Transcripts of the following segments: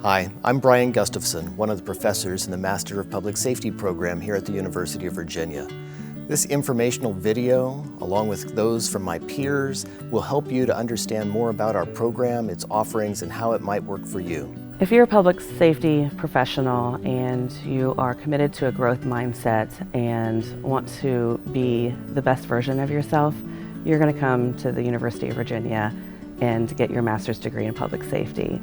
Hi, I'm Brian Gustafson, one of the professors in the Master of Public Safety program here at the University of Virginia. This informational video, along with those from my peers, will help you to understand more about our program, its offerings, and how it might work for you. If you're a public safety professional and you are committed to a growth mindset and want to be the best version of yourself, you're going to come to the University of Virginia and get your master's degree in public safety.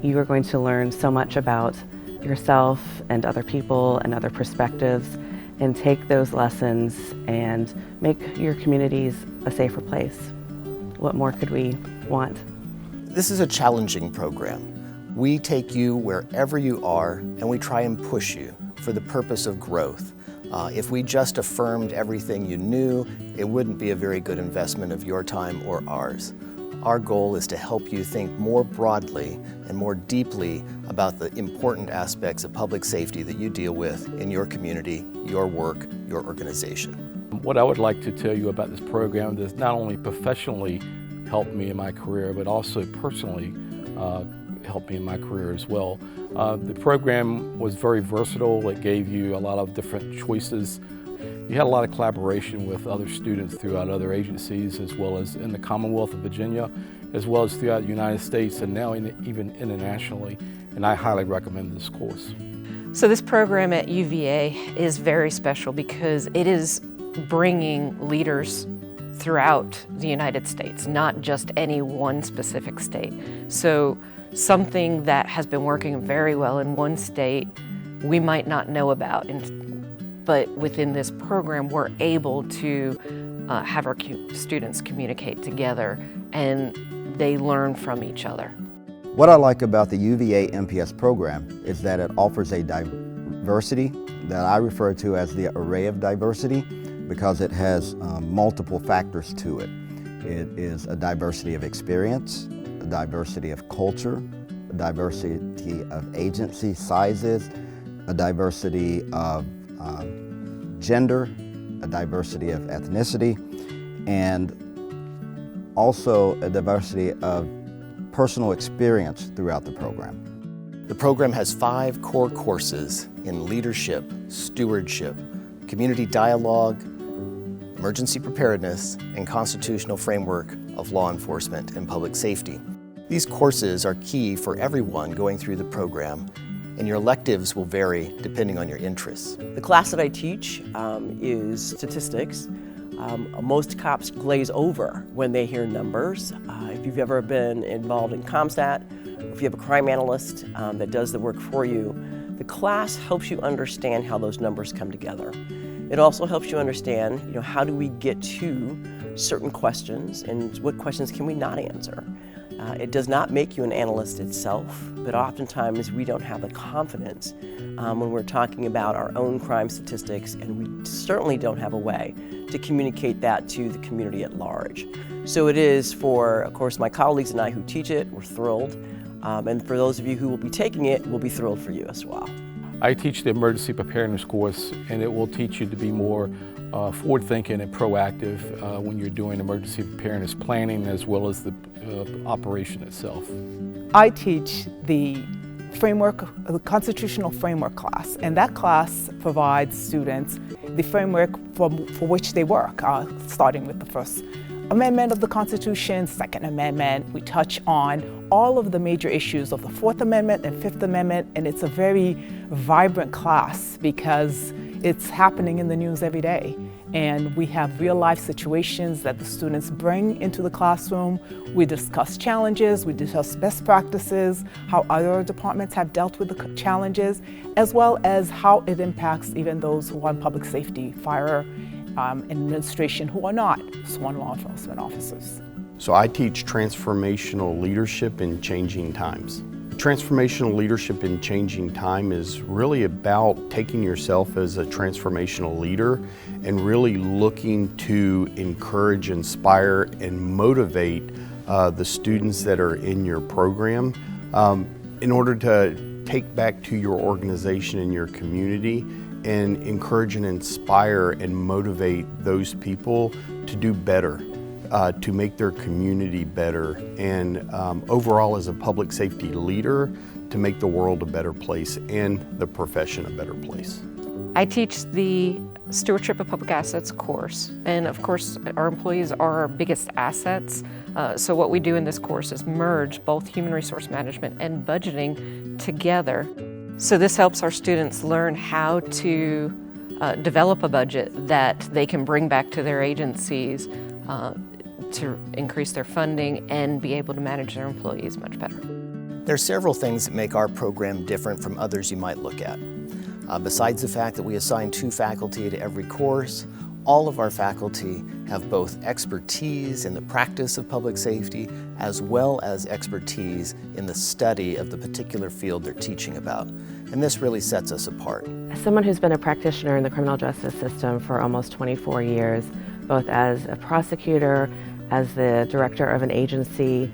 You are going to learn so much about yourself and other people and other perspectives, and take those lessons and make your communities a safer place. What more could we want? This is a challenging program. We take you wherever you are and we try and push you for the purpose of growth. If we just affirmed everything you knew, it wouldn't be a very good investment of your time or ours. Our goal is to help you think more broadly and more deeply about the important aspects of public safety that you deal with in your community, your work, your organization. What I would like to tell you about this program that's not only professionally helped me in my career, but also personally helped me in my career as well. The program was very versatile. It gave you a lot of different choices. You had a lot of collaboration with other students throughout other agencies, as well as in the Commonwealth of Virginia, as well as throughout the United States and now even internationally. And I highly recommend this course. So this program at UVA is very special because it is bringing leaders throughout the United States, not just any one specific state. So something that has been working very well in one state, we might not know about. But within this program, we're able to have our students communicate together, and they learn from each other. What I like about the UVA MPS program is that it offers a diversity that I refer to as the array of diversity, because it has multiple factors to it. It is a diversity of experience, a diversity of culture, a diversity of agency sizes, a diversity of gender, a diversity of ethnicity, and also a diversity of personal experience throughout the program. The program has 5 core courses in leadership, stewardship, community dialogue, emergency preparedness, and constitutional framework of law enforcement and public safety. These courses are key for everyone going through the program, and your electives will vary depending on your interests. The class that I teach is statistics. Most cops glaze over when they hear numbers. If you've ever been involved in CompStat, or if you have a crime analyst that does the work for you, the class helps you understand how those numbers come together. It also helps you understand, how do we get to certain questions and what questions can we not answer. It does not make you an analyst itself, but oftentimes we don't have the confidence when we're talking about our own crime statistics, and we certainly don't have a way to communicate that to the community at large. So it is for, of course, my colleagues and I who teach it, we're thrilled. And for those of you who will be taking it, we'll be thrilled for you as well. I teach the emergency preparedness course, and it will teach you to be more forward-thinking and proactive when you're doing emergency preparedness planning, as well as the operation itself. I teach the constitutional framework class, and that class provides students the framework for which they work, starting with the First Amendment of the Constitution, Second Amendment. We touch on all of the major issues of the Fourth Amendment and Fifth Amendment, and it's a very vibrant class because it's happening in the news every day. And we have real life situations that the students bring into the classroom. We discuss challenges, we discuss best practices, how other departments have dealt with the challenges, as well as how it impacts even those who are in public safety, fire, administration, who are not sworn law enforcement officers. So I teach transformational leadership in changing times. Transformational leadership in changing time is really about taking yourself as a transformational leader and really looking to encourage, inspire, and motivate the students that are in your program in order to take back to your organization and your community and encourage and inspire and motivate those people to do better, to make their community better, and overall as a public safety leader, to make the world a better place and the profession a better place. I teach the Stewardship of Public Assets course, and of course our employees are our biggest assets. So what we do in this course is merge both human resource management and budgeting together. So this helps our students learn how to develop a budget that they can bring back to their agencies to increase their funding and be able to manage their employees much better. There are several things that make our program different from others you might look at. Besides the fact that we assign 2 faculty to every course, all of our faculty have both expertise in the practice of public safety as well as expertise in the study of the particular field they're teaching about. And this really sets us apart. As someone who's been a practitioner in the criminal justice system for almost 24 years, both as a prosecutor, as the director of an agency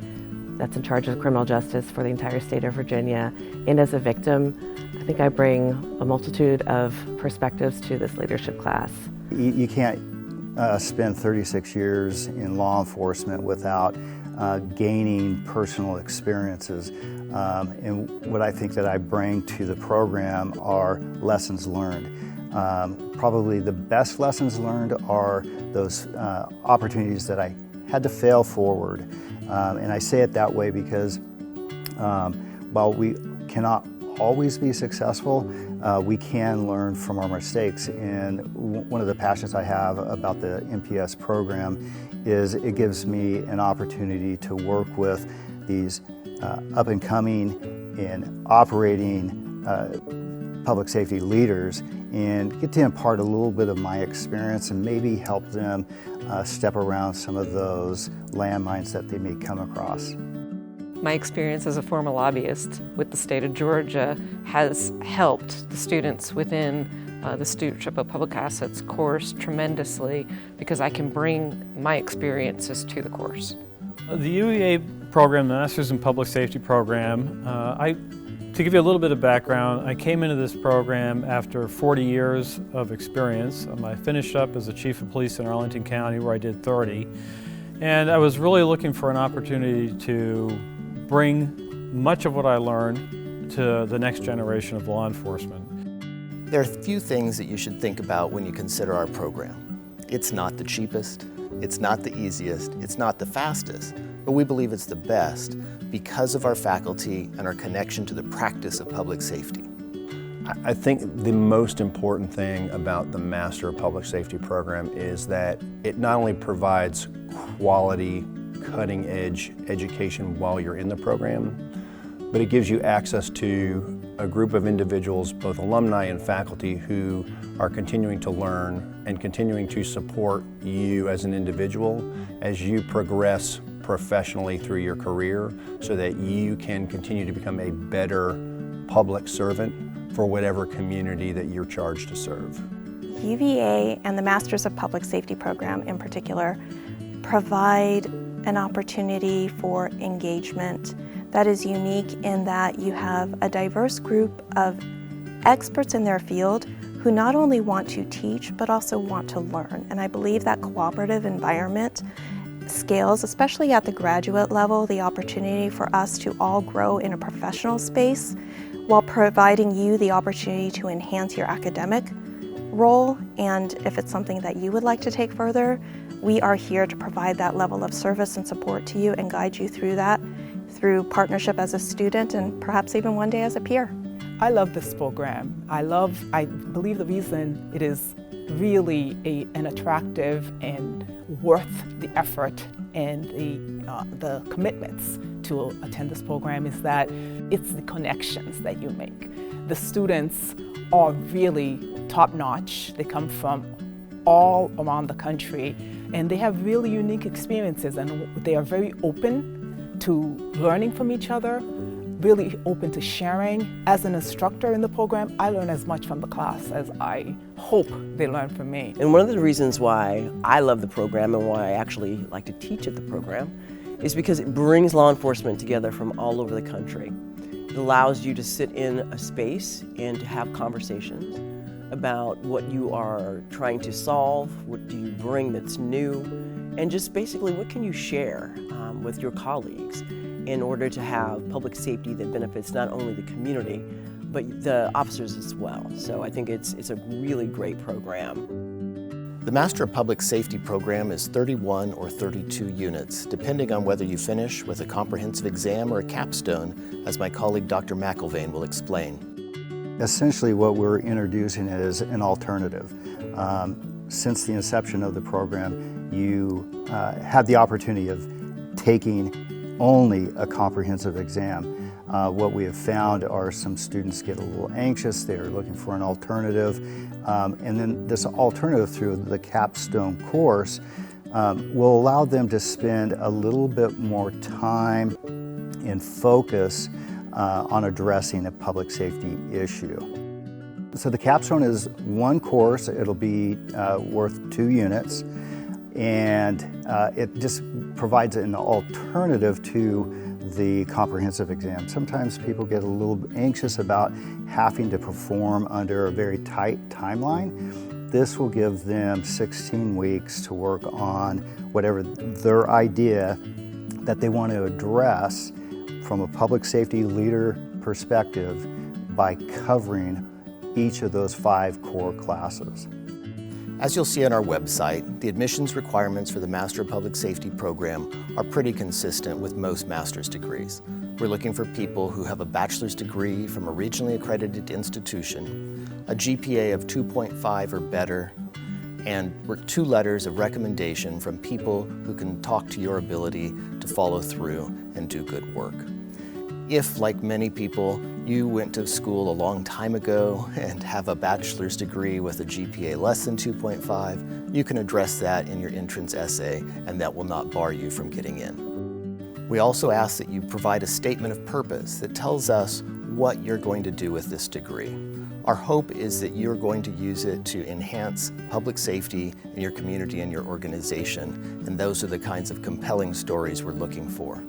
that's in charge of criminal justice for the entire state of Virginia, and as a victim, I think I bring a multitude of perspectives to this leadership class. You can't spend 36 years in law enforcement without gaining personal experiences. And what I think that I bring to the program are lessons learned. Probably the best lessons learned are those opportunities that I had to fail forward. And I say it that way because while we cannot always be successful, we can learn from our mistakes. And one of the passions I have about the MPS program is it gives me an opportunity to work with these up and coming and operating public safety leaders and get to impart a little bit of my experience and maybe help them step around some of those landmines that they may come across. My experience as a former lobbyist with the state of Georgia has helped the students within the Stewardship of Public Assets course tremendously because I can bring my experiences to the course. The UVA program, the Masters in Public Safety program, to give you a little bit of background, I came into this program after 40 years of experience. I finished up as a chief of police in Arlington County where I did 30. And I was really looking for an opportunity to bring much of what I learned to the next generation of law enforcement. There are a few things that you should think about when you consider our program. It's not the cheapest, it's not the easiest, it's not the fastest, but we believe it's the best because of our faculty and our connection to the practice of public safety. I think the most important thing about the Master of Public Safety program is that it not only provides quality, cutting-edge education while you're in the program, but it gives you access to a group of individuals, both alumni and faculty, who are continuing to learn and continuing to support you as an individual as you progress professionally through your career so that you can continue to become a better public servant for whatever community that you're charged to serve. UVA and the Masters of Public Safety program in particular provide an opportunity for engagement that is unique in that you have a diverse group of experts in their field who not only want to teach but also want to learn. And I believe that cooperative environment scales, especially at the graduate level, the opportunity for us to all grow in a professional space while providing you the opportunity to enhance your academic role. And if it's something that you would like to take further, we are here to provide that level of service and support to you and guide you through that, through partnership as a student and perhaps even one day as a peer. I love this program. I believe the reason it is really an attractive and worth the effort and the commitments to attend this program is that it's the connections that you make. The students are really top-notch. They come from all around the country and they have really unique experiences and they are very open to learning from each other, really open to sharing. As an instructor in the program, I learn as much from the class as I hope they learn from me. And one of the reasons why I love the program and why I actually like to teach at the program is because it brings law enforcement together from all over the country. It allows you to sit in a space and to have conversations about what you are trying to solve, what do you bring that's new, and just basically what can you share with your colleagues. in order to have public safety that benefits not only the community, but the officers as well. So I think it's a really great program. The Master of Public Safety program is 31 or 32 units, depending on whether you finish with a comprehensive exam or a capstone, as my colleague Dr. McIlvain will explain. Essentially what we're introducing is an alternative. Since the inception of the program, you had the opportunity of taking only a comprehensive exam. What we have found are some students get a little anxious, they're looking for an alternative, and then this alternative through the Capstone course will allow them to spend a little bit more time and focus on addressing a public safety issue. So the Capstone is one course. It'll be worth 2 units, and it just provides an alternative to the comprehensive exam. Sometimes people get a little anxious about having to perform under a very tight timeline. This will give them 16 weeks to work on whatever their idea that they want to address from a public safety leader perspective by covering each of those 5 core classes. As you'll see on our website, the admissions requirements for the Master of Public Safety program are pretty consistent with most master's degrees. We're looking for people who have a bachelor's degree from a regionally accredited institution, a GPA of 2.5 or better, and 2 letters of recommendation from people who can talk to your ability to follow through and do good work. If, like many people, you went to school a long time ago and have a bachelor's degree with a GPA less than 2.5, you can address that in your entrance essay, and that will not bar you from getting in. We also ask that you provide a statement of purpose that tells us what you're going to do with this degree. Our hope is that you're going to use it to enhance public safety in your community and your organization, and those are the kinds of compelling stories we're looking for.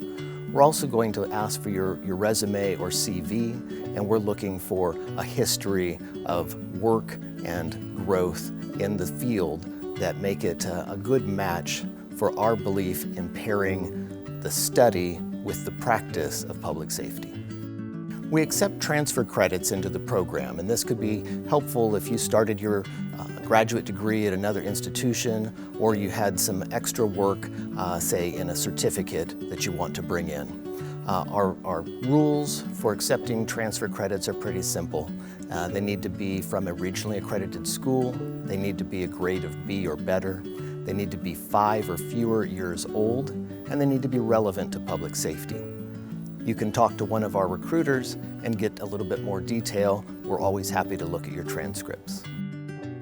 We're also going to ask for your resume or CV, and we're looking for a history of work and growth in the field that make it a good match for our belief in pairing the study with the practice of public safety. We accept transfer credits into the program, and this could be helpful if you started your graduate degree at another institution, or you had some extra work, say in a certificate that you want to bring in. Our rules for accepting transfer credits are pretty simple. They need to be from a regionally accredited school, they need to be a grade of B or better, they need to be 5 or fewer years old, and they need to be relevant to public safety. You can talk to one of our recruiters and get a little bit more detail. We're always happy to look at your transcripts.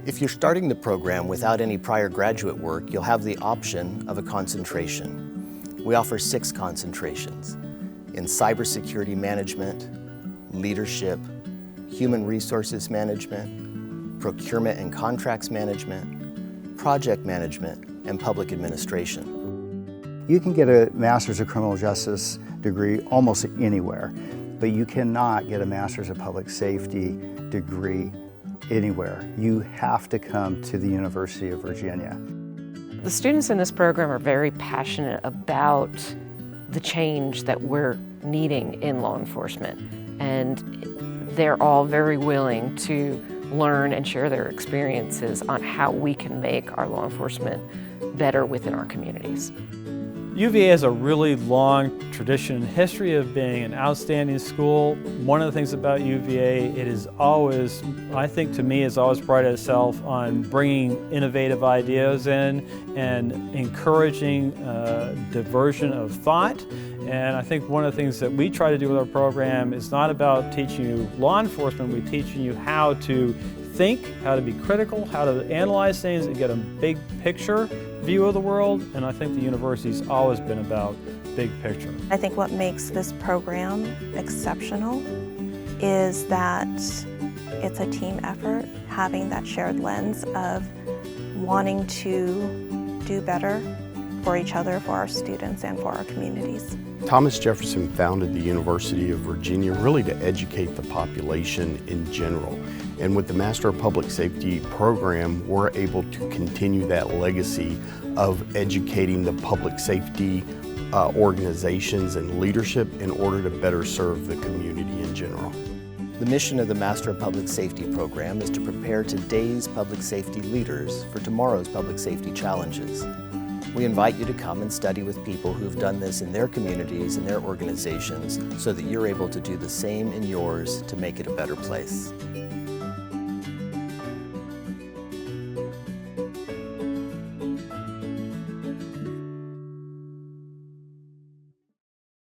If you're starting the program without any prior graduate work, you'll have the option of a concentration. We offer 6 concentrations in cybersecurity management, leadership, human resources management, procurement and contracts management, project management, and public administration. You can get a Master's of Criminal Justice degree almost anywhere, but you cannot get a Master's of Public Safety degree anywhere. You have to come to the University of Virginia. The students in this program are very passionate about the change that we're needing in law enforcement, and they're all very willing to learn and share their experiences on how we can make our law enforcement better within our communities. UVA has a really long tradition and history of being an outstanding school. One of the things about UVA, it is always, I think to me, has always prided itself on bringing innovative ideas in and encouraging diversion of thought. And I think one of the things that we try to do with our program is not about teaching you law enforcement, we're teaching you how to think, how to be critical, how to analyze things and get a big picture view of the world, and I think the university's always been about big picture. I think what makes this program exceptional is that it's a team effort, having that shared lens of wanting to do better for each other, for our students, and for our communities. Thomas Jefferson founded the University of Virginia really to educate the population in general. And with the Master of Public Safety program, we're able to continue that legacy of educating the public safety organizations and leadership in order to better serve the community in general. The mission of the Master of Public Safety program is to prepare today's public safety leaders for tomorrow's public safety challenges. We invite you to come and study with people who've done this in their communities and their organizations so that you're able to do the same in yours to make it a better place.